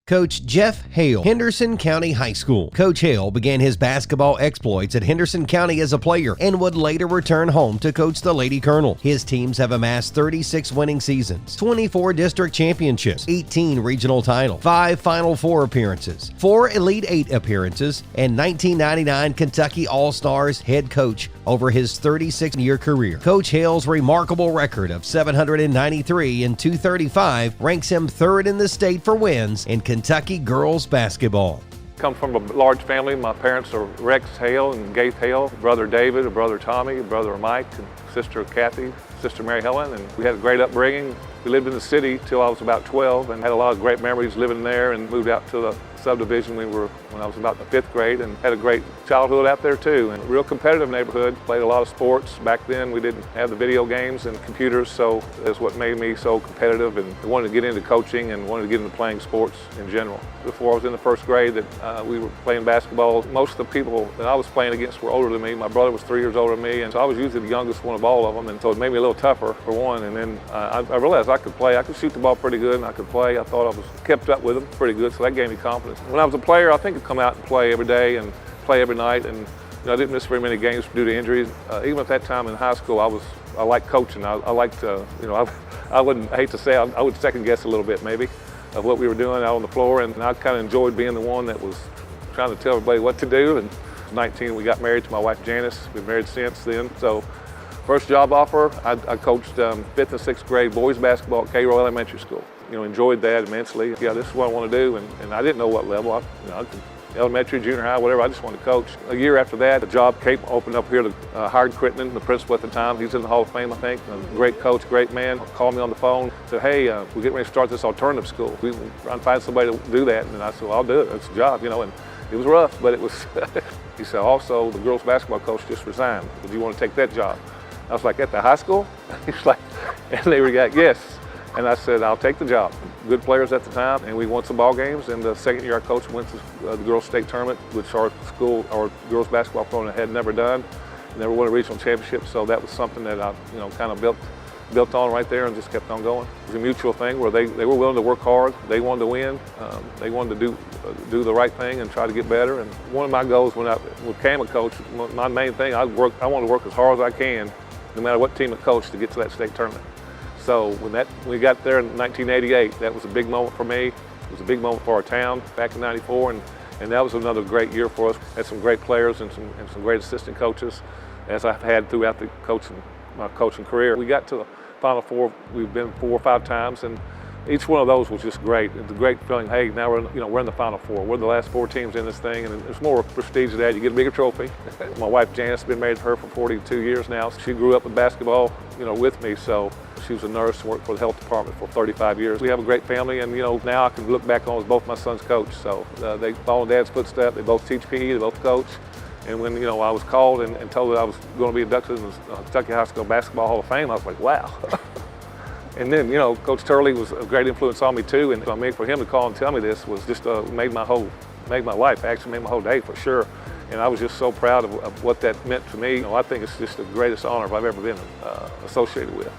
Coach Jeff Haile, Henderson County High School. Coach Haile began his basketball exploits at Henderson County as a player and would later return home to coach the Lady Colonel. His teams have amassed 36 winning seasons, 24 district championships, 18 regional titles, 5 Final Four appearances, 4 Elite 8 appearances, and 1999 Kentucky All-Stars head coach over his 36-year career. Coach Haile's remarkable record of 793 and 235 ranks him third in the state for wins in Kentucky girls basketball. Come from a large family. My parents are Rex Haile and Gaith Haile, brother David, a brother Tommy, a brother Mike, and sister Kathy, sister Mary Helen, and we had a great upbringing. We lived in the city till I was about 12 and had a lot of great memories living there, and moved out to the subdivision when I was about the 5th grade, and had a great childhood out there too. And a real competitive neighborhood, played a lot of sports. Back then we didn't have the video games and computers, so that's what made me so competitive, and I wanted to get into coaching and wanted to get into playing sports in general. Before I was in the 1st grade that we were playing basketball, most of the people that I was playing against were older than me. My brother was 3 years older than me, and so I was usually the youngest one of all of them, and so it made me a little tougher for one. And then I realized I could play. I could shoot the ball pretty good, and I could play. I thought I was kept up with them pretty good, so that gave me confidence. When I was a player, I think I'd come out and play every day and play every night, and I didn't miss very many games due to injuries. Even at that time in high school, I liked coaching. I liked I wouldn't hate to say I would second guess a little bit maybe of what we were doing out on the floor, and I kind of enjoyed being the one that was trying to tell everybody what to do. And at 19, we got married to my wife Janice. We've been married since then. So first job offer, I coached 5th and 6th grade boys basketball at Cairo Elementary School. Enjoyed that immensely. Yeah, this is what I want to do, and I didn't know what level. I could, elementary, junior high, whatever. I just wanted to coach. A year after that, the job opened up here to hired Crittenden, the principal at the time. He's in the Hall of Fame, I think. A great coach, great man. Called me on the phone, said, "Hey, we're getting ready to start this alternative school. We will try and find somebody to do that." And I said, "Well, I'll do it. It's a job, And it was rough, but it was. He said, "Also, the girls basketball coach just resigned. Would you want to take that job?" I was like, "At the high school?" He's like, and they were like, "Yes." And I said, "I'll take the job." Good players at the time, and we won some ball games. And the second year I coached, went to the girls' state tournament, which our school, our girls' basketball program had never done. Never won a regional championship, so that was something that I, kind of built on right there and just kept on going. It was a mutual thing where they were willing to work hard. They wanted to win. They wanted to do the right thing and try to get better. And one of my goals when I became a coach, my main thing, I want to work as hard as I can, no matter what team I coach, to get to that state tournament. So when we got there in 1988, that was a big moment for me. It was a big moment for our town back in '94, and that was another great year for us. Had some great players and some great assistant coaches, as I've had throughout my coaching career. We got to the Final Four. We've been 4 or 5 times, and each one of those was just great. It's a great feeling. Hey, now we're in the Final Four. We're the last 4 teams in this thing, and there's more prestige to that. You get a bigger trophy. My wife Janice has been married to her for 42 years now. She grew up with basketball, with me. So she was a nurse and worked for the health department for 35 years. We have a great family, and now I can look back on as both my sons coach. So they follow Dad's footsteps. They both teach PE. They both coach. And when I was called and told that I was going to be inducted in the Kentucky High School Basketball Hall of Fame, I was like, wow. And then, Coach Turley was a great influence on me too. And for him to call and tell me this was just made my life, actually made my whole day for sure. And I was just so proud of what that meant to me. I think it's just the greatest honor I've ever been associated with.